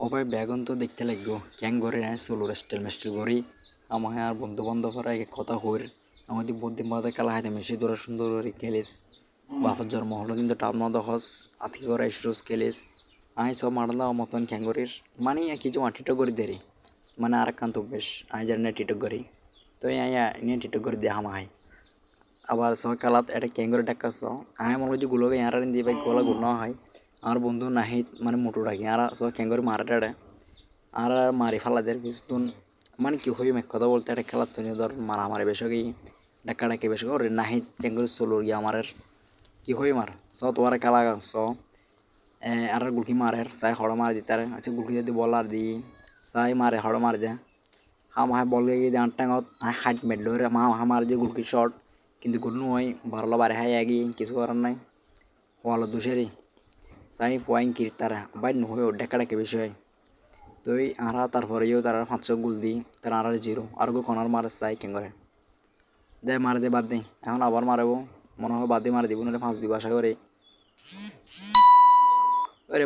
ওভাবে ব্যাগুন তো দেখতে লাগবো ক্যাং ঘরে সোলোর স্টাইল মিস্টাইল ঘড়ি আমার আর বন্ধু বান্ধবরা কথা হইর আমাদের বুদ্ধি বাদে খেলা হাইতে মেশি ধরে সুন্দর করে খেলিস বাপের জন্ম হলো কিন্তু টাপ মতো হস আতি করে ইসরোজ খেলিস আই সব মারলা মতন ক্যাং ঘরির মানে কিছু টিটো করে দেরি মানে আর কান্ত বেশ আই জানি টিটো করি তো নিয়ে টিটো করে দিয়ে হামা হাই আবার সকালত এটা ক্যাঙ্গরে ডাকাস আয় মনে যে গুলোকে ইয়ারারিন দিয়ে ভাই গোলা গুণ হয় আর বন্ধু নাহিত মানে মোটো ডাকি আর সব ক্যাঙ্গরে মারাটা আর মারি ফেলাদের কিছুদিন মানে কি হই মেক কথা বলতে একটা খেলার তো ধর মারামারি বেশি কি ডাকা ডাকি বেশি ওরে নাহিত ক্যাঙ্গরে চলো গিয়ে আমার কি হই মার স তোমার খেলা স আর গুলকি মারে চাই হড় মারি দিতারে আচ্ছা গুলকি যদি বল আর দি চাই মারে হড় মারি দে হামায় বল গিয়ে দিয়ে আটটাঙত হাইট মেডলো রে হামার দিয়ে গুলকি শর্ট কিন্তু গুল নয় বারোলা বারে হাই আগি কিছু করার নাই হওয়ালো দুষেরই চাই পয়েন কির তারা বাইর নহয়েও ডেকা ডেকে বিষয় তো আরা তারপরেও তারা 500 গুল দি তারা আর জিরো আর গো কনার মারে চাই কেন করে দেয় মারে দে বাদ দেই এখন আবার মারবো মনে হয় বাদ দিয়ে মারে দিব নাহলে 5 দিব আশা করি ওরে